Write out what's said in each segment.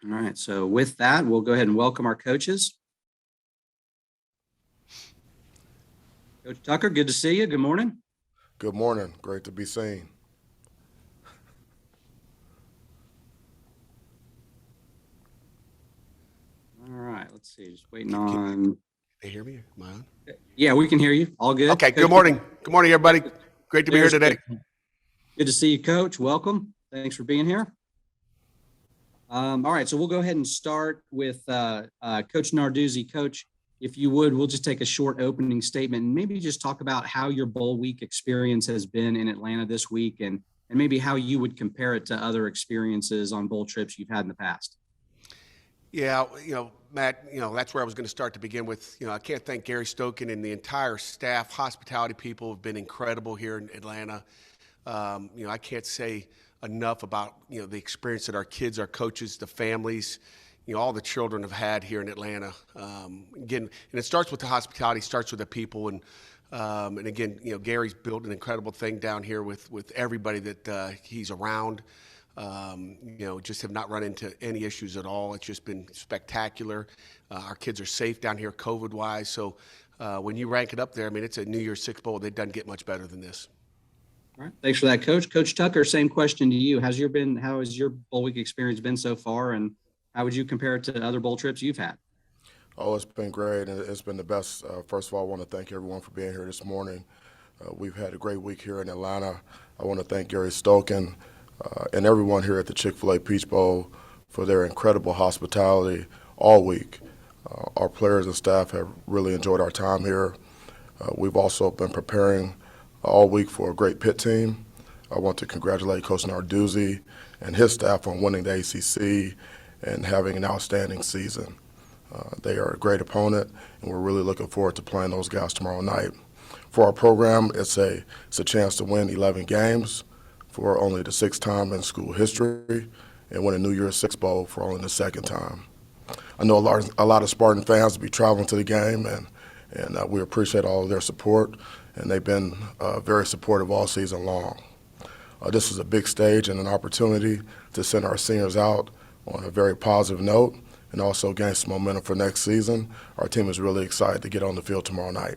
All right, so with that, we'll go ahead and welcome our coaches. Coach Tucker, good to see you. Good morning. Good morning. Great to be seen. All right, let's see. Just waiting on. They hear me? Am I on? Yeah, we can hear you. All good. Okay. Coach, Good morning. Good morning, everybody. Great to be here today. Good to see you, Coach. Welcome. Thanks for being here. All right, so we'll go ahead and start with Coach Narduzzi. Coach, if you would, we'll just take a short opening statement and maybe just talk about how your bowl week experience has been in Atlanta this week and maybe how you would compare it to other experiences on bowl trips you've had in the past. Yeah, Matt, that's where I was going to start to begin with. I can't thank Gary Stokin and the entire staff. Hospitality people have been incredible here in Atlanta. I can't say enough about, the experience that our kids, our coaches, the families, all the children have had here in Atlanta. Again, and it starts with the hospitality, starts with the people. And again, Gary's built an incredible thing down here with everybody that he's around. Just have not run into any issues at all. It's just been spectacular. Our kids are safe down here COVID-wise. So when you rank it up there, it's a New Year's Six Bowl. It doesn't get much better than this. All right. Thanks for that, Coach. Coach Tucker, same question to you. How has your bowl week experience been so far, and how would you compare it to other bowl trips you've had? Oh, it's been great, and it's been the best. First of all, I want to thank everyone for being here this morning. We've had a great week here in Atlanta. I want to thank Gary Stokin and everyone here at the Chick-fil-A Peach Bowl for their incredible hospitality all week. Our players and staff have really enjoyed our time here. We've also been preparing all week for a great Pitt team. I want to congratulate Coach Narduzzi and his staff on winning the ACC and having an outstanding season. They are a great opponent, and we're really looking forward to playing those guys tomorrow night. For our program, it's a chance to win 11 games for only the sixth time in school history and win a New Year's Six Bowl for only the second time. I know a lot of Spartan fans will be traveling to the game, and we appreciate all of their support, and they've been very supportive all season long. This is a big stage and an opportunity to send our seniors out on a very positive note and also gain some momentum for next season. Our team is really excited to get on the field tomorrow night.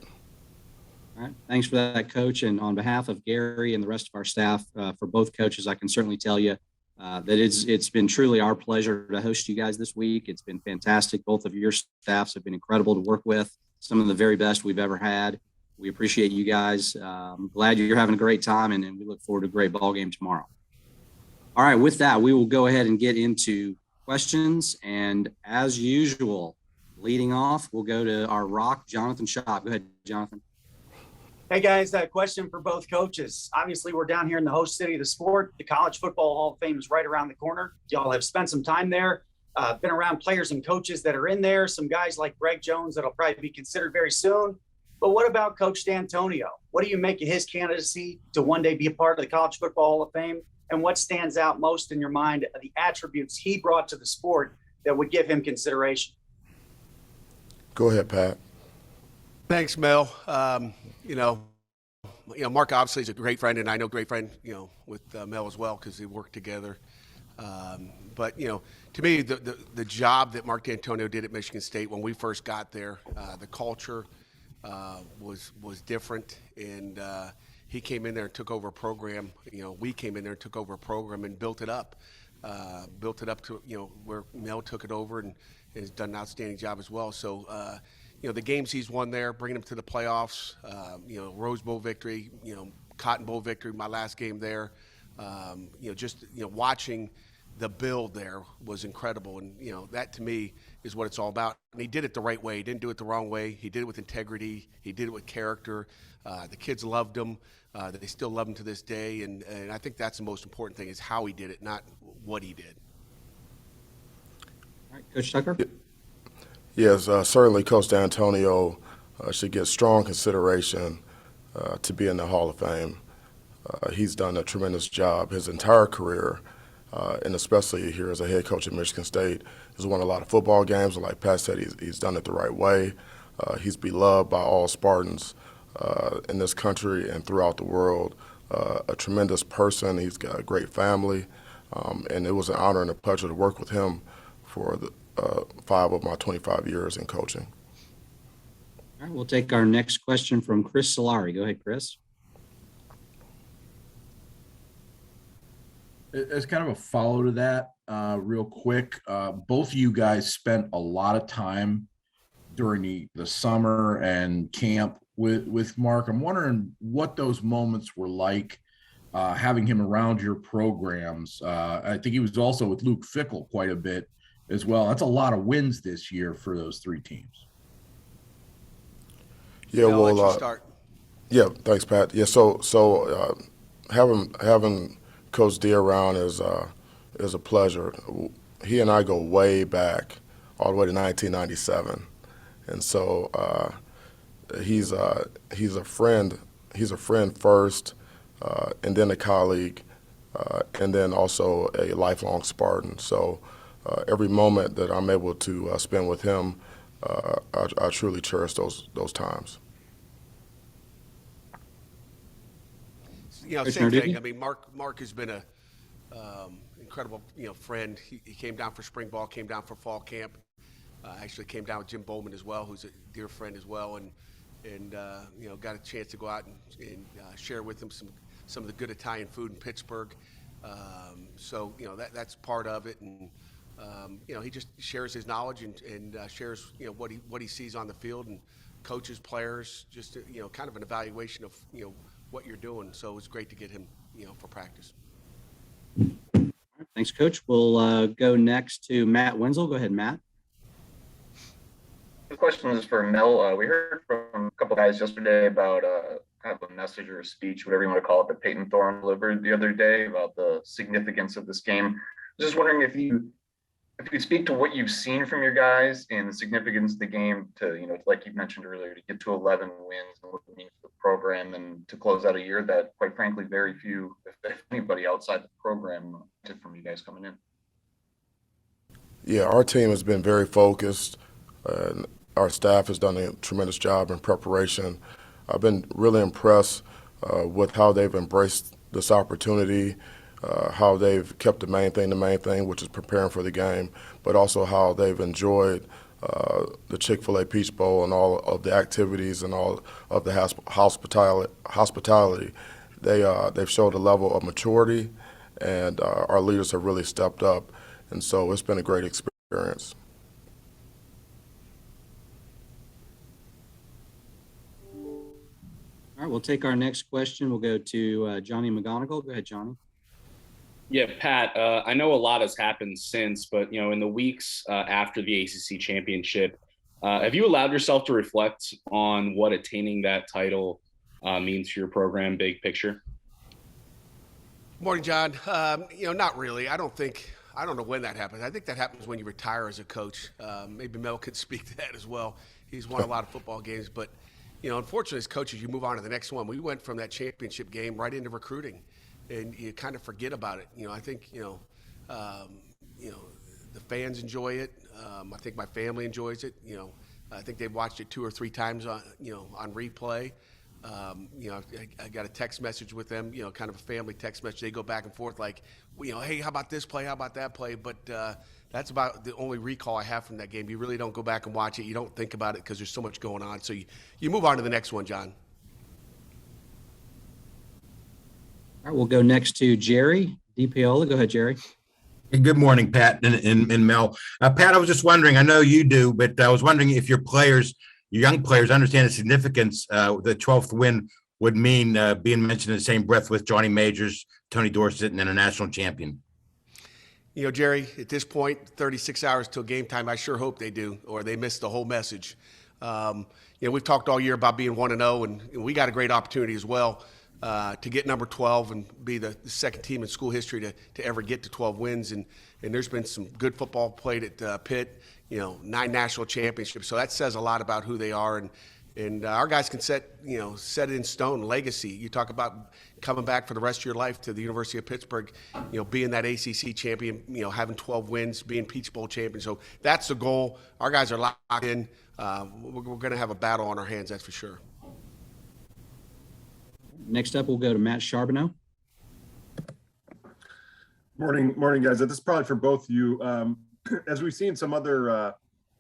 All right. Thanks for that, Coach. And on behalf of Gary and the rest of our staff, for both coaches, I can certainly tell you that it's been truly our pleasure to host you guys this week. It's been fantastic. Both of your staffs have been incredible to work with, some of the very best we've ever had. We appreciate you guys. I'm glad you're having a great time, and we look forward to a great ball game tomorrow. All right, with that, we will go ahead and get into questions. And as usual, leading off, we'll go to our rock, Jonathan Shop. Go ahead, Jonathan. Hey guys, a question for both coaches. Obviously, we're down here in the host city of the sport. The College Football Hall of Fame is right around the corner. Y'all have spent some time there, been around players and coaches that are in there, some guys like Greg Jones that'll probably be considered very soon. But what about Coach D'Antonio? What do you make of his candidacy to one day be a part of the College Football Hall of Fame? And what stands out most in your mind of the attributes he brought to the sport that would give him consideration? Go ahead, Pat. Thanks, Mel. Mark obviously is a great friend, and I know a great friend, with Mel as well because they work together. But to me, the job that Mark D'Antonio did at Michigan State when we first got there, the culture was different, and he came in there and took over a program. We came in there and took over a program and built it up to where Mel took it over and has done an outstanding job as well. So. The games he's won there, bringing them to the playoffs, Rose Bowl victory, Cotton Bowl victory, my last game there, watching the build there was incredible. And, that to me is what it's all about. And he did it the right way. He didn't do it the wrong way. He did it with integrity. He did it with character. The kids loved him. They still love him to this day. And I think that's the most important thing is how he did it, not what he did. All right, Coach Tucker. Yes, certainly Coach D'Antonio should get strong consideration to be in the Hall of Fame. He's done a tremendous job his entire career, and especially here as a head coach at Michigan State. He's won a lot of football games, and like Pat said, he's done it the right way. He's beloved by all Spartans in this country and throughout the world. A tremendous person. He's got a great family, and it was an honor and a pleasure to work with him for the 5 of my 25 years in coaching. All right, we'll take our next question from Chris Solari. Go ahead, Chris. As kind of a follow to that, real quick, both of you guys spent a lot of time during the summer and camp with Mark. I'm wondering what those moments were like, having him around your programs. I think he was also with Luke Fickell quite a bit as well. That's a lot of wins this year for those 3 teams. Yeah, I'll let well, you start. yeah, thanks, Pat. Yeah, so having Coach D around is a pleasure. He and I go way back, all the way to 1997, and so he's a friend. He's a friend first, and then a colleague, and then also a lifelong Spartan. So every moment that I'm able to spend with him, I truly cherish those times. You know, Coach same Narduzzi? thing. I mean, Mark has been a incredible, friend. He came down for spring ball, came down for fall camp. Actually came down with Jim Bowman as well, who's a dear friend as well, and got a chance to go out and share with him some of the good Italian food in Pittsburgh. So that's part of it, and he just shares his knowledge and shares what he sees on the field, and coaches, players, just kind of an evaluation of what you're doing. So it's great to get him for practice. Thanks, Coach. We'll go next to Matt Wenzel. Go ahead, Matt. The question was for Mel. We heard from a couple guys yesterday about kind of a message or a speech, whatever you want to call it, that Peyton Thorne delivered the other day about the significance of this game. I was just wondering if you speak to what you've seen from your guys and the significance of the game to, like you mentioned earlier, to get to 11 wins and what it means for the program and to close out a year that, quite frankly, very few, if anybody outside the program did from you guys coming in. Yeah, our team has been very focused. Our staff has done a tremendous job in preparation. I've been really impressed with how they've embraced this opportunity, how they've kept the main thing, which is preparing for the game, but also how they've enjoyed the Chick-fil-A Peach Bowl and all of the activities and all of the hospitality. They've showed a level of maturity, and our leaders have really stepped up, and so it's been a great experience. All right, we'll take our next question. We'll go to Johnny McGonigal. Go ahead, Johnny. Yeah, Pat, I know a lot has happened since, but, in the weeks after the ACC championship, have you allowed yourself to reflect on what attaining that title means for your program, big picture? Morning, John. Not really. I don't know when that happens. I think that happens when you retire as a coach. Maybe Mel could speak to that as well. He's won a lot of football games, but unfortunately, as coaches, you move on to the next one. We went from that championship game right into recruiting, and you kind of forget about it. I think the fans enjoy it. I think my family enjoys it. I think they've watched it 2 or 3 times on replay. I got a text message with them, kind of a family text message. They go back and forth like, hey, how about this play? How about that play? But that's about the only recall I have from that game. You really don't go back and watch it. You don't think about it because there's so much going on. So you move on to the next one, John. All right, we'll go next to Jerry DiPiola. Go ahead, Jerry. Hey, good morning, Pat and Mel. Pat, I was just wondering, I know you do, but I was wondering if your young players understand the significance the 12th win would mean being mentioned in the same breath with Johnny Majors, Tony Dorsett, and then a national champion. Jerry, at this point, 36 hours till game time, I sure hope they do, or they miss the whole message. We've talked all year about being 1-0, and we got a great opportunity as well to get number 12 and be the second team in school history to ever get to 12 wins. And there's been some good football played at Pitt, 9 national championships. So that says a lot about who they are. And our guys can set it in stone, legacy. You talk about coming back for the rest of your life to the University of Pittsburgh, being that ACC champion, having 12 wins, being Peach Bowl champion. So that's the goal. Our guys are locked in. We're going to have a battle on our hands, that's for sure. Next up, we'll go to Matt Charbonneau. Morning, guys. This is probably for both of you. as we've seen some other, a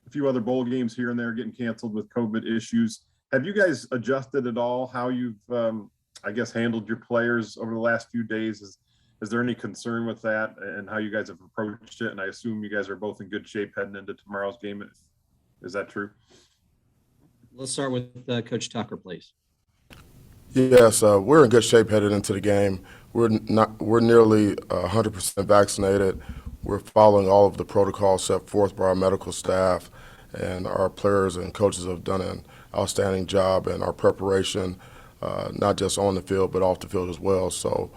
few other bowl games here and there getting canceled with COVID issues, have you guys adjusted at all how you've, I guess, handled your players over the last few days? Is there any concern with that and how you guys have approached it? And I assume you guys are both in good shape heading into tomorrow's game. Is that true? Let's start with Coach Tucker, please. Yes, we're in good shape headed into the game. We're nearly 100% vaccinated. We're following all of the protocols set forth by our medical staff, and our players and coaches have done an outstanding job in our preparation, not just on the field but off the field as well. So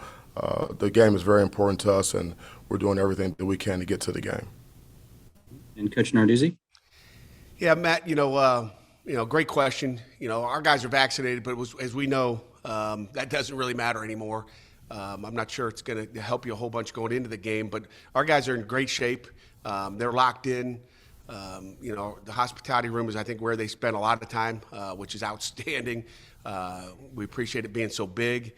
the game is very important to us, and we're doing everything that we can to get to the game. And Coach Narduzzi? Yeah, Matt, great question. Our guys are vaccinated, but as we know, that doesn't really matter anymore. I'm not sure it's going to help you a whole bunch going into the game, but our guys are in great shape. They're locked in. The hospitality room is, I think, where they spend a lot of time, which is outstanding. We appreciate it being so big,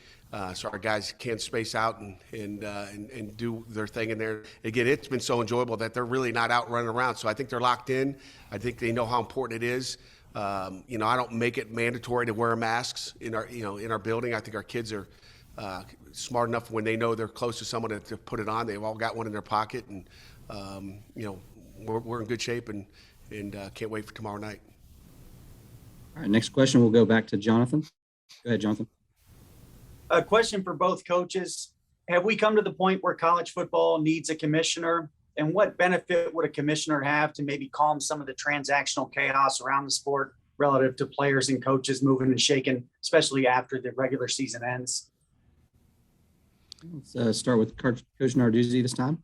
so our guys can space out and do their thing in there. Again, it's been so enjoyable that they're really not out running around. So I think they're locked in. I think they know how important it is. I don't make it mandatory to wear masks in our building. I think our kids are smart enough when they know they're close to someone to put it on. They've all got one in their pocket, and we're in good shape and can't wait for tomorrow night. All right, next question, we'll go back to Jonathan. Go ahead, Jonathan. A question for both coaches. Have we come to the point where college football needs a commissioner? And what benefit would a commissioner have to maybe calm some of the transactional chaos around the sport relative to players and coaches moving and shaking, especially after the regular season ends? Let's start with Coach Narduzzi this time.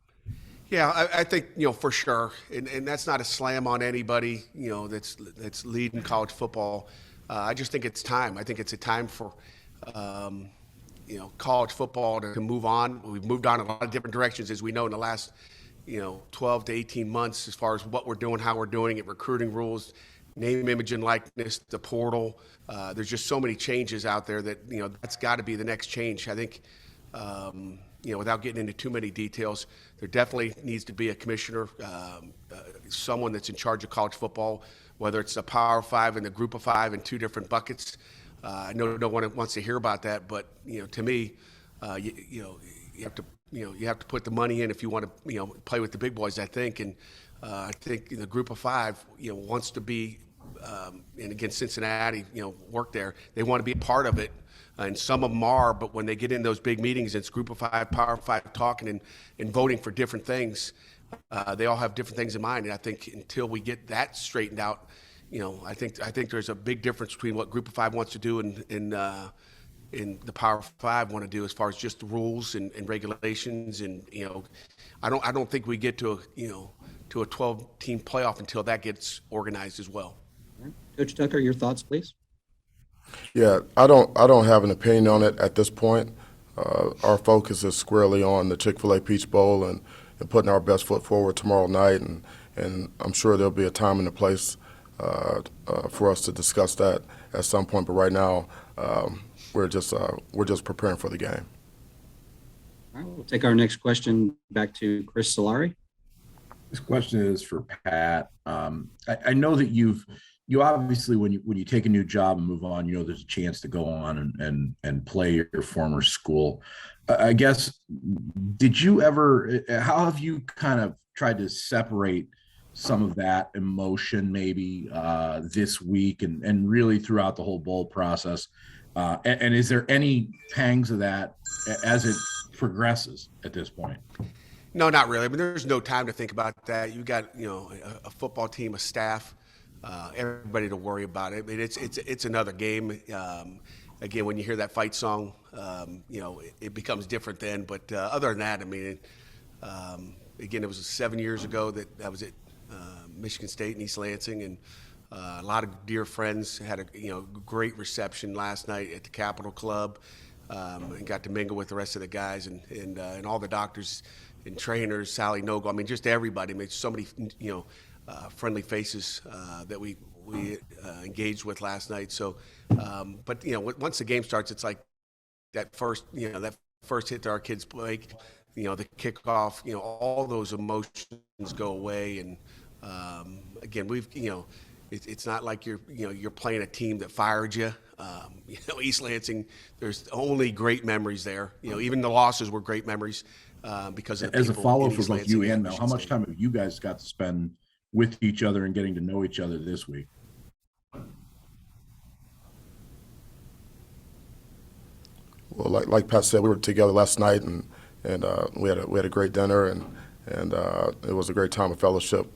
Yeah, I think, for sure. And that's not a slam on anybody, that's leading college football. I just think it's time. I think it's a time for, college football to move on. We've moved on in a lot of different directions, as we know, in the last, 12 to 18 months as far as what we're doing, how we're doing it, recruiting rules, name, image, and likeness, the portal. There's just so many changes out there that, that's got to be the next change. I think, without getting into too many details, there definitely needs to be a commissioner, someone that's in charge of college football, whether it's the Power Five and the Group of Five in two different buckets. I know no one wants to hear about that, but to me, you have to put the money in if you want to play with the big boys. I think, and I think the Group of Five wants to be, and again Cincinnati work there. They want to be a part of it. And some of them are, but when they get in those big meetings, it's Group of Five, Power Five talking and voting for different things. They all have different things in mind, and I think until we get that straightened out, I think there's a big difference between what Group of Five wants to do and the Power Five want to do as far as just the rules and regulations. And I don't think we get to a 12-team playoff until that gets organized as well. Coach Tucker, your thoughts, please. Yeah, I don't have an opinion on it at this point. Our focus is squarely on the Chick-fil-A Peach Bowl and putting our best foot forward tomorrow night, and I'm sure there'll be a time and a place for us to discuss that at some point. But right now, we're just preparing for the game. All right, we'll take our next question back to Chris Solari. This question is for Pat. I know that you obviously, when you take a new job and move on, there's a chance to go on and play your former school. I guess, how have you kind of tried to separate some of that emotion maybe this week and really throughout the whole bowl process? And is there any pangs of that as it progresses at this point? No, not really. I mean, there's no time to think about that. You got, a football team, a staff, everybody to worry about it. I mean, it's another game. Again, when you hear that fight song, it becomes different then. But other than that, I mean, again, it was 7 years ago that was at Michigan State and East Lansing, and a lot of dear friends had a great reception last night at the Capitol Club, and got to mingle with the rest of the guys and all the doctors and trainers, Sally Nogle. I mean, just everybody. I mean, so many friendly faces that we engaged with last night. So, but once the game starts, it's like that first hit to our kids' play. the kickoff, all those emotions go away. And again, it's not like you're playing a team that fired you. East Lansing, there's only great memories there. Even the losses were great memories because of the As a people follow-up in for East both you Lansing and Mel, how much Michigan time have you guys got to spend with each other and getting to know each other this week? Well, like Pat said, we were together last night, and we had a great dinner, and it was a great time of fellowship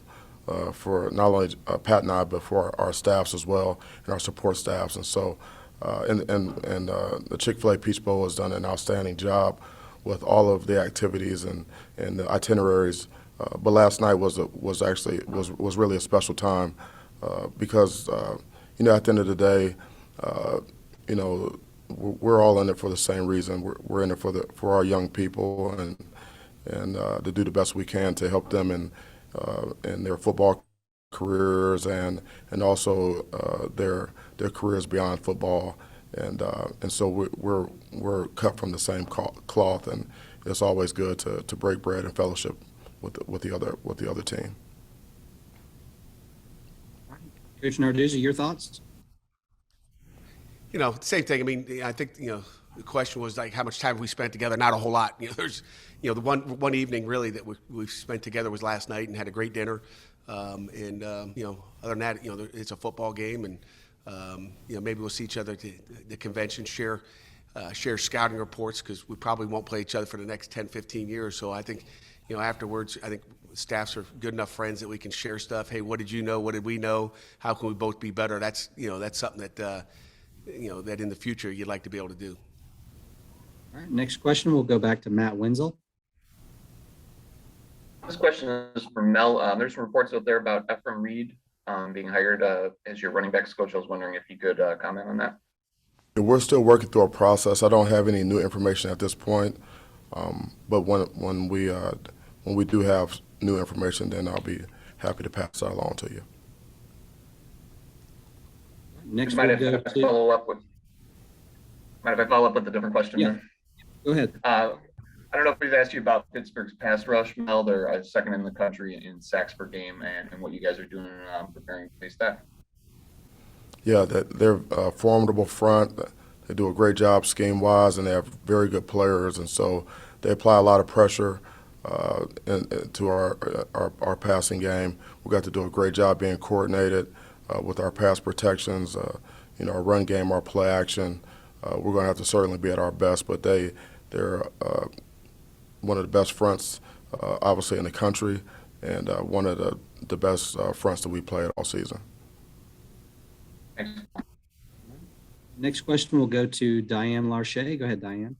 for not only Pat and I, but for our staffs as well and our support staffs. And so, the Chick-fil-A Peach Bowl has done an outstanding job with all of the activities and the itineraries. But last night was really a special time because at the end of the day, we're all in it for the same reason. We're in it for our young people and to do the best we can to help them in their football careers and also their careers beyond football. And so we're cut from the same cloth, and it's always good to break bread and fellowship with the other team. Coach Narduzzi, your thoughts? Same thing. I mean, I think, the question was like, how much time have we spent together? Not a whole lot. There's, the one evening really that we've spent together was last night and had a great dinner. Other than that, it's a football game, and, maybe we'll see each other at the convention, share scouting reports, because we probably won't play each other for the next 10, 15 years. So I think, afterwards, I think staffs are good enough friends that we can share stuff. Hey, what did you know? What did we know? How can we both be better? That's something that, that in the future you'd like to be able to do. All right, next question, we'll go back to Matt Wenzel. This question is for Mel. There's some reports out there about Ephraim Reed being hired as your running backs coach. I was wondering if you could comment on that. We're still working through a process. I don't have any new information at this point, but when we do have new information, then I'll be happy to pass that along to you. Next, Mind we'll if go I to. follow up with a different question? Yeah. Then? Go ahead. I don't know if we've asked you about Pittsburgh's pass rush, Mel. They're second in the country in sacks per game, and what you guys are doing preparing to face that. Yeah, they're a formidable front. They do a great job scheme-wise, and they have very good players, and so they apply a lot of pressure to our passing game. We got to do a great job being coordinated with our pass protections, our run game, our play action. We're going to have to certainly be at our best, but they're one of the best fronts, obviously, in the country, and one of the best fronts that we played all season. Thanks. Next question will go to Diane Larche. Go ahead, Diane.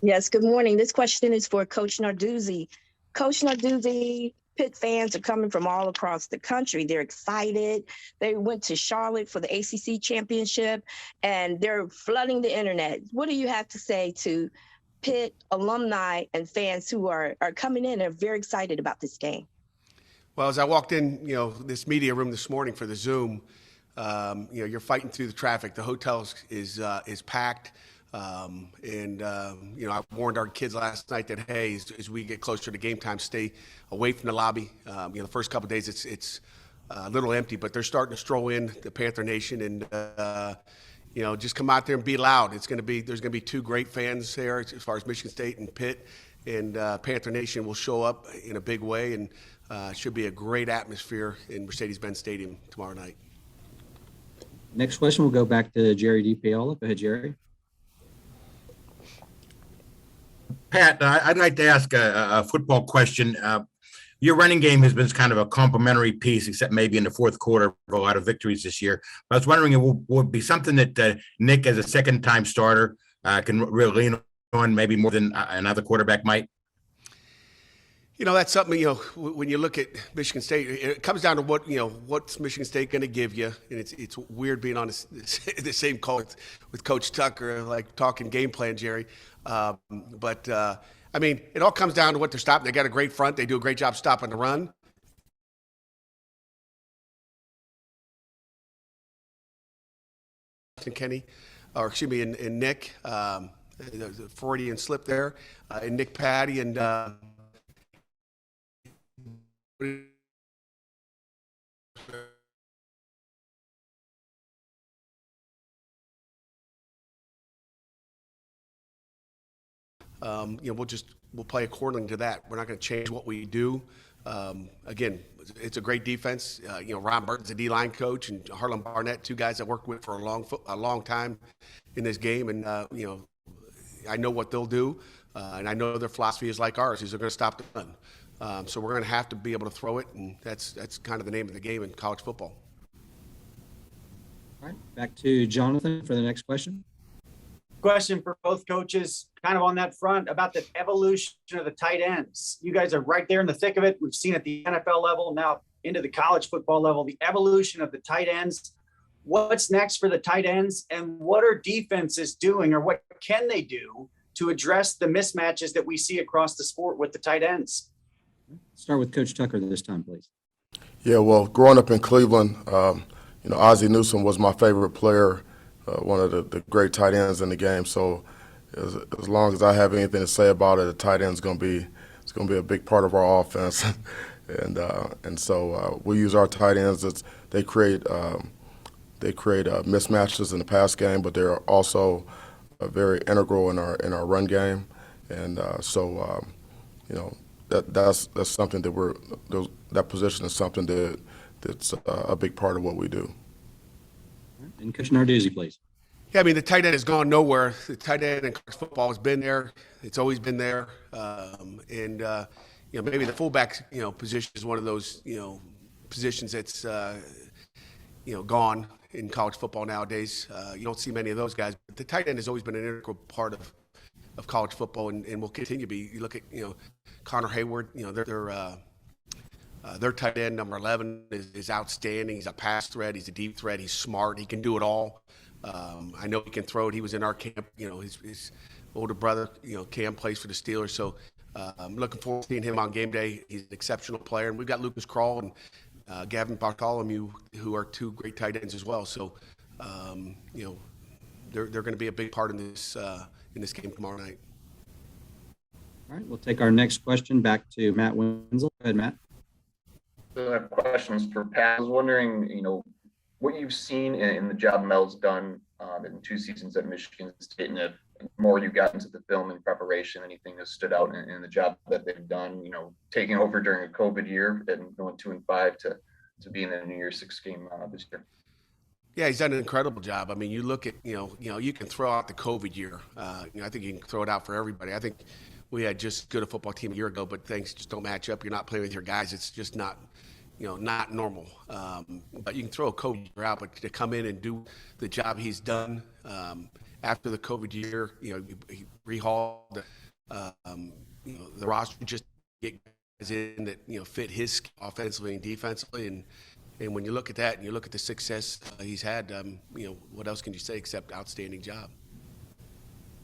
Yes, good morning. This question is for Coach Narduzzi. Coach Narduzzi, Pitt fans are coming from all across the country. They're excited. They went to Charlotte for the ACC championship, and they're flooding the internet. What do you have to say to Pitt alumni and fans who are coming in and are very excited about this game? Well, as I walked in, this media room this morning for the Zoom, you're fighting through the traffic. The hotel is packed. I warned our kids last night that, hey, as we get closer to game time, stay away from the lobby. The first couple of days it's a little empty, but they're starting to stroll in, the Panther Nation, and just come out there and be loud. There's going to be two great fans there as far as Michigan State and Pitt, and Panther Nation will show up in a big way, and it should be a great atmosphere in Mercedes-Benz Stadium tomorrow night. Next question will go back to Jerry DiPaola. Go ahead, Jerry. Pat, I'd like to ask a football question. Your running game has been kind of a complimentary piece, except maybe in the fourth quarter of a lot of victories this year. I was wondering if it would be something that Nick, as a second-time starter, can really lean on maybe more than another quarterback might. That's something, when you look at Michigan State, it comes down to what's Michigan State going to give you. And it's weird being on the same call with Coach Tucker, like talking game plan, Jerry. But it all comes down to what they're stopping. They got a great front. They do a great job stopping the run. And Nick. the Freudian slip there, and Nick Patty and we'll play according to that. We're not going to change what we do. Again, it's a great defense. Ron Burton's a D-line coach, and Harlan Barnett, two guys I worked with for a long time in this game, and I know what they'll do, and I know their philosophy is like ours. Is they're going to stop the run. So we're going to have to be able to throw it, and that's kind of the name of the game in college football. All right, back to Jonathan for the next question. Question for both coaches, kind of on that front about the evolution of the tight ends. You guys are right there in the thick of it. We've seen at the NFL level, now into the college football level, the evolution of the tight ends. What's next for the tight ends, and what are defenses doing, or what can they do to address the mismatches that we see across the sport with the tight ends? Start with Coach Tucker this time, please. Yeah, well, growing up in Cleveland, Ozzie Newsome was my favorite player, one of the great tight ends in the game. So as long as I have anything to say about it, the tight end is going to be a big part of our offense. and so we use our tight ends as they create mismatches in the pass game, but they're also very integral in our run game. And that's something that position is something that's a big part of what we do. And Coach Narduzzi, please. Yeah, I mean, the tight end has gone nowhere. The tight end in college football has been there. It's always been there. Maybe the fullback, position is one of those, positions that's, gone in college football nowadays. You don't see many of those guys. But the tight end has always been an integral part of college football and will continue to be. You look at, Connor Hayward, their tight end, number 11, is outstanding. He's a pass threat. He's a deep threat. He's smart. He can do it all. I know he can throw it. He was in our camp. His older brother, Cam, plays for the Steelers. So I'm looking forward to seeing him on game day. He's an exceptional player. And we've got Lucas Krull and Gavin Bartholomew, who are two great tight ends as well. So, they're going to be a big part in this game tomorrow night. All right, we'll take our next question back to Matt Wenzel. Go ahead, Matt. So I have questions for Pat. I was wondering, what you've seen in the job Mel's done in 2 seasons at Michigan State, and the more you got into the film and preparation, anything that stood out in the job that they've done, taking over during a COVID year and going 2-5 to being in a New Year's 6 game this year. Yeah, he's done an incredible job. I mean, you look at, you can throw out the COVID year. I think you can throw it out for everybody. I think we had just as good a football team a year ago, but things just don't match up. You're not playing with your guys. It's just not, not normal. But you can throw a COVID year out, but to come in and do the job he's done after the COVID year, he rehauled the roster, just get guys in that, fit his offensively and defensively. And when you look at that and you look at the success he's had, what else can you say except outstanding job?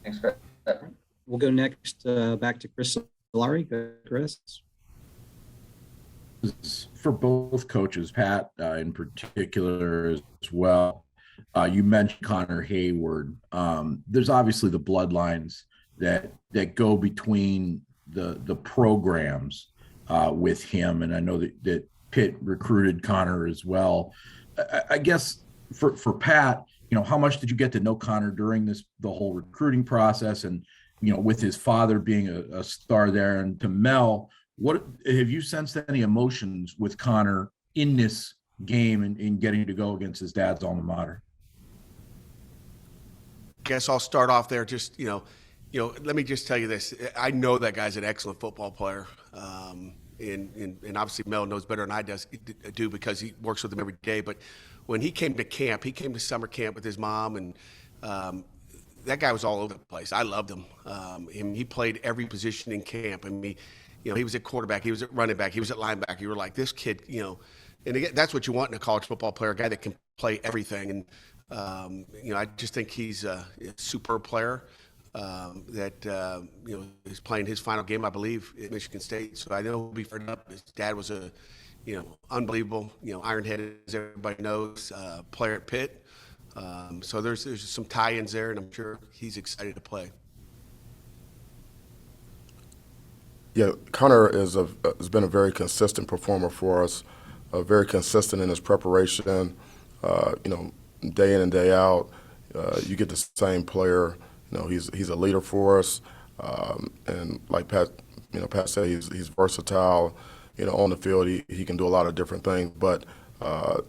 Thanks for that. We'll go next back to Chris Solari. Chris. For both coaches, Pat in particular as well. You mentioned Connor Hayward. There's obviously the bloodlines that go between the programs with him, and I know that Pitt recruited Connor as well. I guess for Pat, how much did you get to know Connor during the whole recruiting process, and with his father being a star there, and to Mel, what have you sensed any emotions with Connor in this game and in getting to go against his dad's alma mater? Guess I'll start off there. Just let me just tell you this. I know that guy's an excellent football player, and obviously Mel knows better than I do because he works with him every day. But when he came to camp, he came to summer camp with his mom, and that guy was all over the place. I loved him. He played every position in camp. I mean, he was at quarterback, he was at running back, he was at linebacker. You were like, this kid, and again, that's what you want in a college football player, a guy that can play everything. And I just think he's a superb player that is playing his final game, I believe, at Michigan State. So I know he'll be fired up. His dad was a unbelievable, iron-headed, as everybody knows, player at Pitt. So there's some tie-ins there, and I'm sure he's excited to play. Yeah, Connor has been a very consistent performer for us, very consistent in his preparation. You know, day in and day out, you get the same player. You know, he's a leader for us, and like Pat said, he's versatile. You know, on the field, he can do a lot of different things. But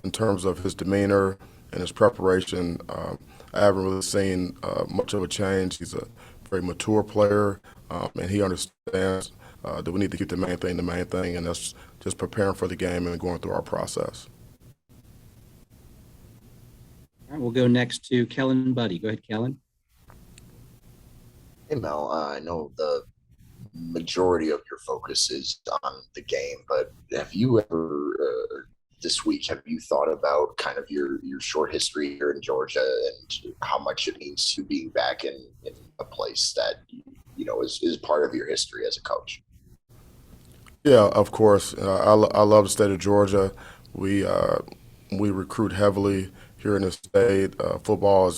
in terms of his demeanor and his preparation, I haven't really seen much of a change. He's a very mature player, and he understands that we need to keep the main thing, and that's just preparing for the game and going through our process. All right, we'll go next to Kellen Buddy. Go ahead, Kellen. Hey Mel, I know the majority of your focus is on the game, but have you ever this week have you thought about kind of your short history here in Georgia and how much it means to being back in a place that you know is part of your history as a coach? Yeah, of course. I love the state of Georgia. We recruit heavily here in the state. Football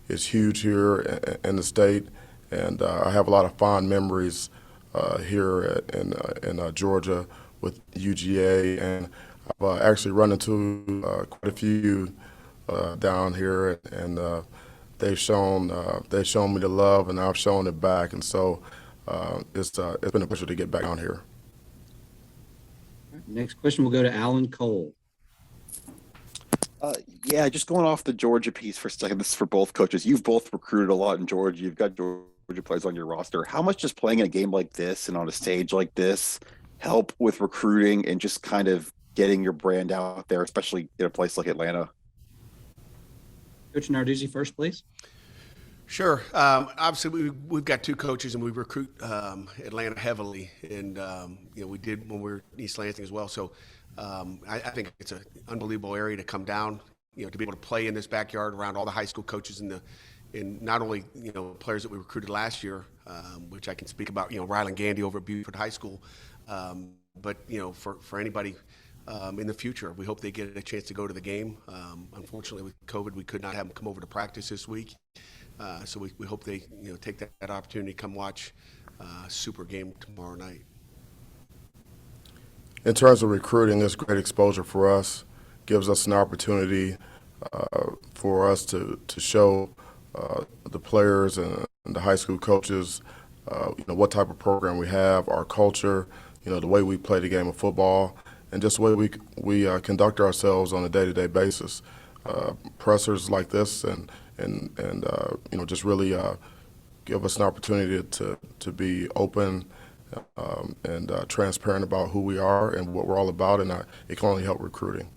is huge here in the state, and I have a lot of fond memories here in Georgia with UGA, and I've actually run into quite a few down here, and they've shown me the love, and I've shown it back, and so it's been a pleasure to get back down here. Next question will go to Alan Cole. Yeah, just going off the Georgia piece for a second. This is for both coaches. You've both recruited a lot in Georgia. You've got Georgia players on your roster. How much does playing in a game like this and on a stage like this help with recruiting and just kind of getting your brand out there, especially in a place like Atlanta? Coach Narduzzi first, please. Sure. Obviously, we've got two coaches, and we recruit Atlanta heavily, and you know, we did when we were in East Lansing as well. So I think it's an unbelievable area to come down. You know, to be able to play in this backyard around all the high school coaches and not only players that we recruited last year, which I can speak about. You know, Rylan Gandy over at Beaufort High School, but for anybody. In the future, we hope they get a chance to go to the game. Unfortunately, with COVID, we could not have them come over to practice this week. So we hope they take that opportunity to come watch a super game tomorrow night. In terms of recruiting, it's great exposure for us. Gives us an opportunity for us to show the players and the high school coaches, what type of program we have, our culture, the way we play the game of football, and just the way we conduct ourselves on a day-to-day basis. Pressers like this and just really give us an opportunity to be open and transparent about who we are and what we're all about, and it can only help recruiting.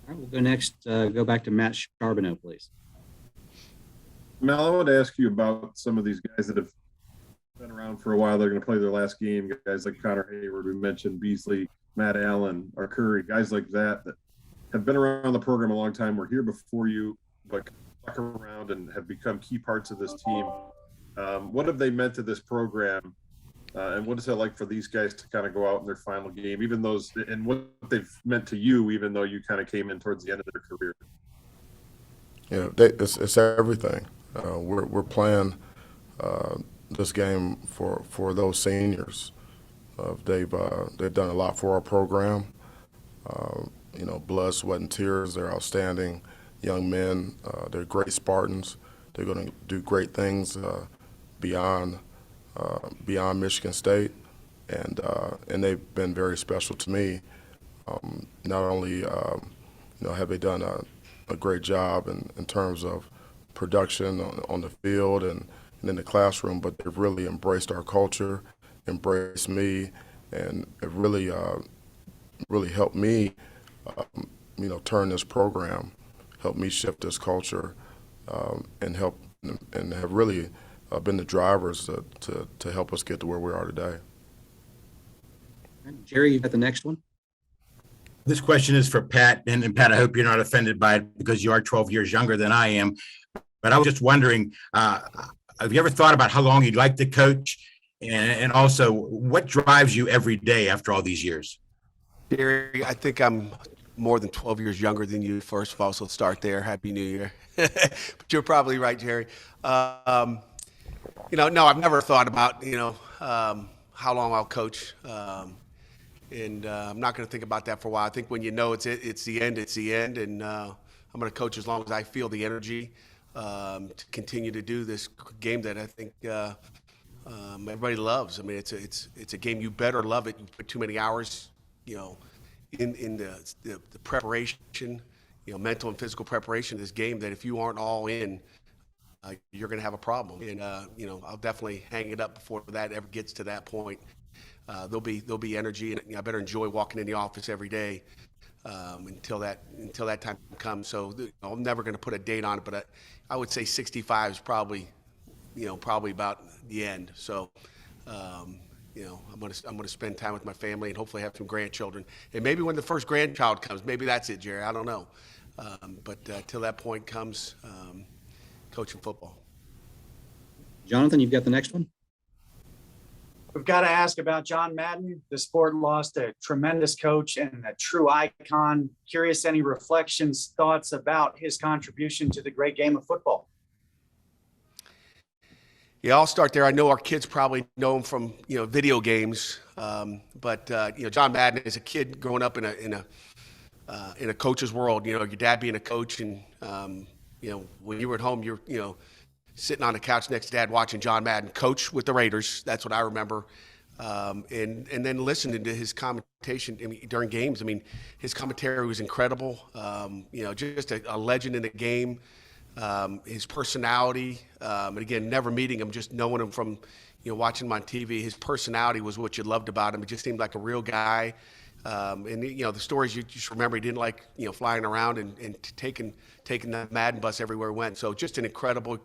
All right, we'll go next. Go back to Matt Charbonneau, please. Mel, I want to ask you about some of these guys that have been around for a while. They're going to play their last game. Guys like Connor Hayward, we mentioned Beasley, Matt Allen, or Curry, guys like that have been around the program a long time. Were here before you, but stuck around and have become key parts of this team. What have they meant to this program? And what is it like for these guys to kind of go out in their final game, even those, and what they've meant to you, even though you kind of came in towards the end of their career? Yeah, it's everything. We're playing this game for those seniors. They've done a lot for our program. Blood, sweat, and tears. They're outstanding young men. They're great Spartans. They're going to do great things beyond Michigan State, and they've been very special to me. Not only have they done a great job in terms of production on the field and in the classroom, but they've really embraced our culture, embraced me, and it really helped me turn this program, help me shift this culture, and have really been the drivers to help us get to where we are today. Jerry, you got the next one. This question is for Pat, and Pat, I hope you're not offended by it because you are 12 years younger than I am. But I was just wondering, have you ever thought about how long you'd like to coach, and also what drives you every day after all these years? Jerry, I think I'm more than 12 years younger than you, first of all, so start there. Happy New Year. But you're probably right, Jerry. No, I've never thought about, how how long I'll coach. And I'm not going to think about that for a while. I think when you know it's the end, it's the end. And I'm going to coach as long as I feel the energy to continue to do this game that I think everybody loves. I mean, it's a game you better love it. You put too many hours, in the preparation, mental and physical preparation of this game. That if you aren't all in, you're going to have a problem. And I'll definitely hang it up before that ever gets to that point. There'll be energy, and I better enjoy walking in the office every day until that time comes. So I'm never going to put a date on it, but I would say 65 is probably about the end. So I'm going to spend time with my family and hopefully have some grandchildren. And maybe when the first grandchild comes, maybe that's it, Jerry. I don't know. But till that point comes, coaching football. Jonathan, you've got the next one. We've got to ask about John Madden. The sport lost a tremendous coach and a true icon. Curious, any reflections, thoughts about his contribution to the great game of football? Yeah, I'll start there. I know our kids probably know him from video games, but John Madden is a kid growing up in a coach's world. Your dad being a coach, and when you were at home, you're sitting on the couch next to Dad watching John Madden coach with the Raiders. That's what I remember. And then listening to his commentation during games. I mean, his commentary was incredible. Just a legend in the game. His personality, and again, never meeting him, just knowing him from watching him on TV. His personality was what you loved about him. It just seemed like a real guy. And the stories you just remember, he didn't like flying around and taking the Madden bus everywhere he went. So just an incredible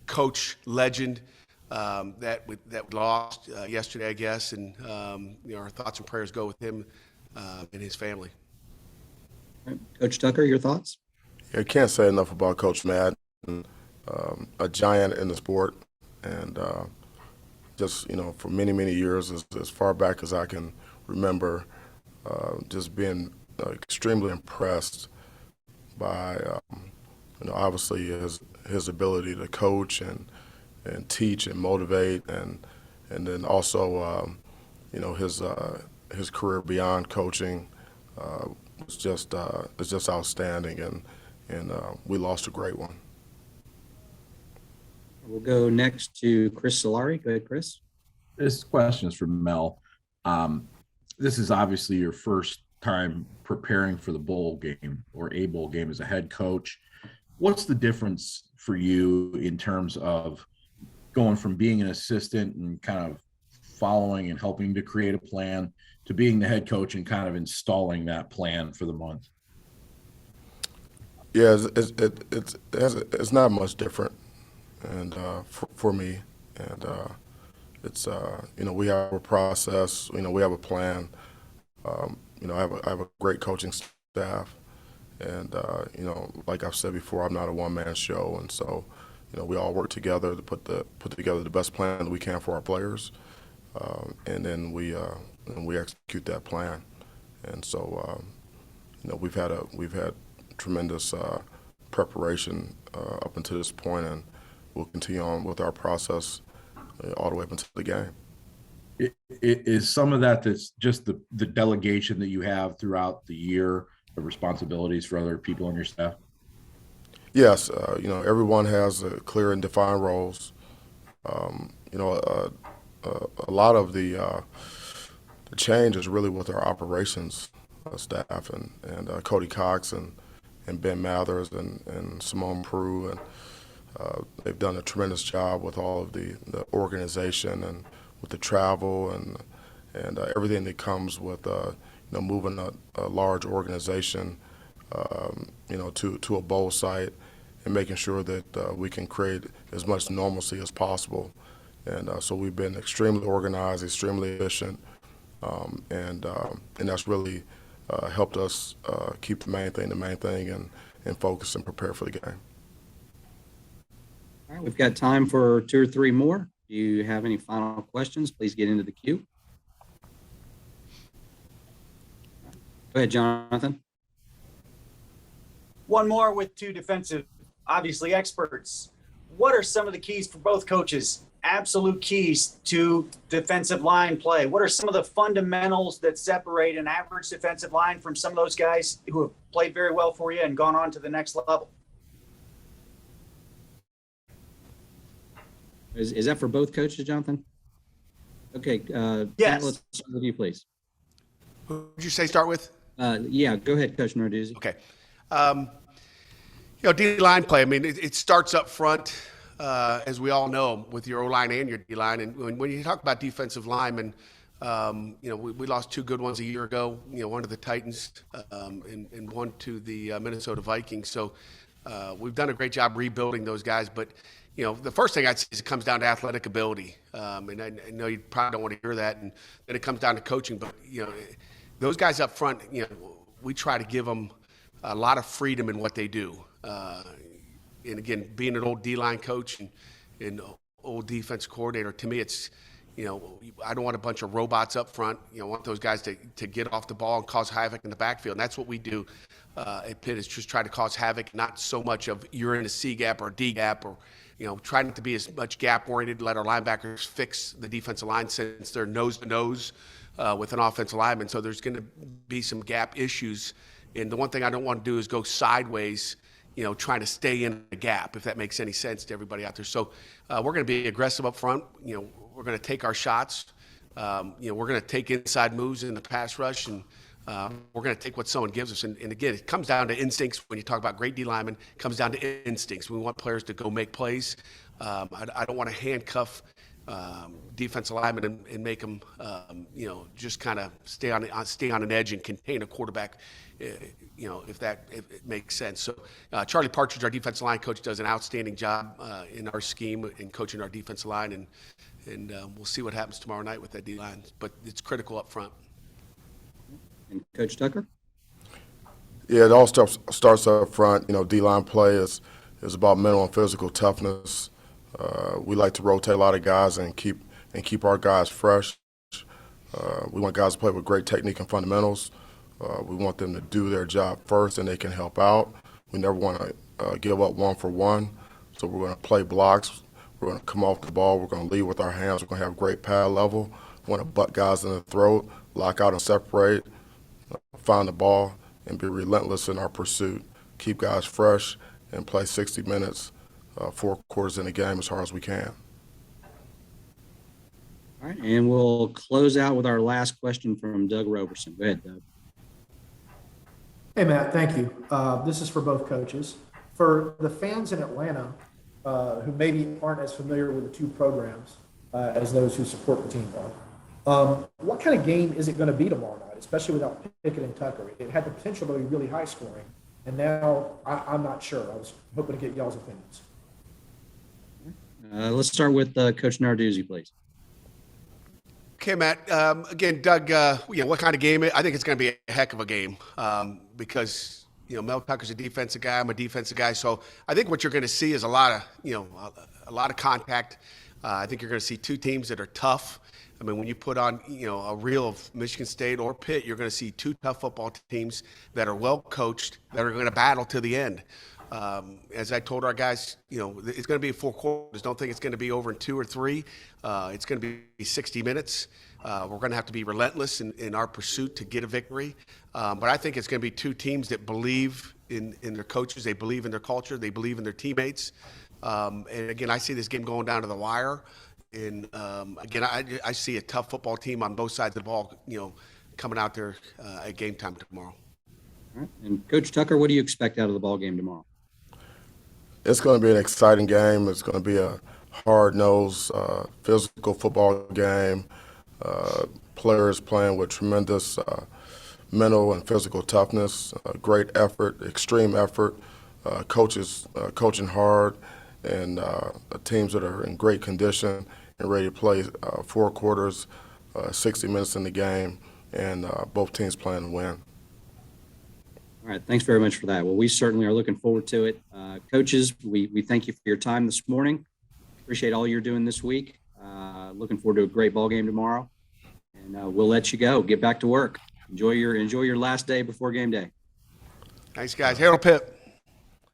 coach, legend that we lost yesterday, I guess. And our thoughts and prayers go with him and his family. Coach Tucker, your thoughts? I can't say enough about Coach Madden, a giant in the sport, and just for many years, as far back as I can remember, just being extremely impressed by obviously his ability to coach and teach and motivate, and then also his career beyond coaching was just outstanding, and we lost a great one. We'll go next to Chris Solari. Go ahead, Chris. This question is from Mel. This is obviously your first time preparing for the bowl game or a bowl game as a head coach. What's the difference for you in terms of going from being an assistant and kind of following and helping to create a plan to being the head coach and kind of installing that plan for the month? Yeah, it's not much different, and for me, and it's we have a process, we have a plan. I have a great coaching staff, and like I've said before, I'm not a one-man show, and so we all work together to put together the best plan that we can for our players, and then we execute that plan, and so we've had tremendous preparation up until this point, and we'll continue on with our process all the way up until the game. Is some of that's just the delegation that you have throughout the year of responsibilities for other people on your staff? Yes, everyone has clear and defined roles. A lot of the change is really with our operations staff and Cody Cox and Ben Mathers and Simone Prue, and they've done a tremendous job with all of the organization and with the travel and everything that comes with moving a large organization to a bowl site and making sure that we can create as much normalcy as possible. And so we've been extremely organized, extremely efficient, and that's really helped us keep the main thing and focus and prepare for the game. All right, we've got time for 2 or 3 more. Do you have any final questions? Please get into the queue. Go ahead, Jonathan. One more with 2 defensive, obviously experts. What are some of the keys for both coaches absolute keys to defensive line play? What are some of the fundamentals that separate an average defensive line from some of those guys who have played very well for you and gone on to the next level? Is that for both coaches, Jonathan? Okay. Yes. Let's start with you, please. Who did you say start with? Yeah, go ahead, Coach Narduzzi. Okay. D-line play, I mean, it starts up front, as we all know, with your O-line and your D-line. And when you talk about defensive linemen, we lost two good ones a year ago, one to the Titans and one to the Minnesota Vikings. So we've done a great job rebuilding those guys. But, the first thing I'd say is it comes down to athletic ability. And I know you probably don't want to hear that. And then it comes down to coaching. But, those guys up front, we try to give them a lot of freedom in what they do. And again, being an old D-line coach and old defense coordinator, to me, it's, I don't want a bunch of robots up front. I want those guys to get off the ball and cause havoc in the backfield. And that's what we do at Pitt, is just try to cause havoc, not so much of you're in a C gap or D gap, or, try not to be as much gap oriented, let our linebackers fix the defensive line since they're nose to nose with an offensive lineman. So there's going to be some gap issues. And the one thing I don't want to do is go sideways, trying to stay in the gap, if that makes any sense to everybody out there. So we're going to be aggressive up front. We're going to take our shots. We're going to take inside moves in the pass rush, and we're going to take what someone gives us. And again, it comes down to instincts. When you talk about great D linemen, it comes down to instincts. We want players to go make plays. I don't want to handcuff defensive linemen and make them, just kind of stay on an edge and contain a quarterback, if it makes sense. So Charlie Partridge, our defensive line coach, does an outstanding job in our scheme in coaching our defensive line, and we'll see what happens tomorrow night with that D-line. But it's critical up front. And Coach Tucker? Yeah, it all starts up front. D-line play is about mental and physical toughness. We like to rotate a lot of guys and keep our guys fresh. We want guys to play with great technique and fundamentals. We want them to do their job first, and they can help out. We never want to give up one for one. So we're going to play blocks. We're going to come off the ball. We're going to lead with our hands. We're going to have great pad level. We want to butt guys in the throat, lock out and separate, find the ball, and be relentless in our pursuit. Keep guys fresh and play 60 minutes, 4 quarters in the game as hard as we can. All right, and we'll close out with our last question from Doug Roberson. Go ahead, Doug. Hey, Matt, thank you. This is for both coaches. For the fans in Atlanta who maybe aren't as familiar with the two programs as those who support the team are, what kind of game is it going to be tomorrow night, especially without Pickett and Tucker? It had the potential to be really high scoring, and now I'm not sure. I was hoping to get y'all's opinions. Let's start with Coach Narduzzi, please. Okay, Matt. Again, Doug, what kind of game? I think it's going to be a heck of a game because, Mel Tucker's a defensive guy. I'm a defensive guy. So I think what you're going to see is a lot of contact. I think you're going to see two teams that are tough. I mean, when you put on, a reel of Michigan State or Pitt, you're going to see two tough football teams that are well coached, that are going to battle to the end. As I told our guys, it's going to be 4 quarters. Don't think it's going to be over in 2 or 3. It's going to be 60 minutes. We're going to have to be relentless in our pursuit to get a victory. But I think it's going to be two teams that believe in their coaches. They believe in their culture. They believe in their teammates. And again, I see this game going down to the wire. And again, I see a tough football team on both sides of the ball, coming out there at game time tomorrow. All right. And Coach Tucker, what do you expect out of the ball game tomorrow? It's going to be an exciting game. It's going to be a hard-nosed, physical football game. Players playing with tremendous mental and physical toughness, great effort, extreme effort, coaches coaching hard, and teams that are in great condition and ready to play 4 quarters, 60 minutes in the game, and both teams playing to win. All right, thanks very much for that. Well, we certainly are looking forward to it. Coaches, we thank you for your time this morning. Appreciate all you're doing this week. Looking forward to a great ball game tomorrow. And we'll let you go. Get back to work. Enjoy your last day before game day. Thanks, guys. Harold Pitt.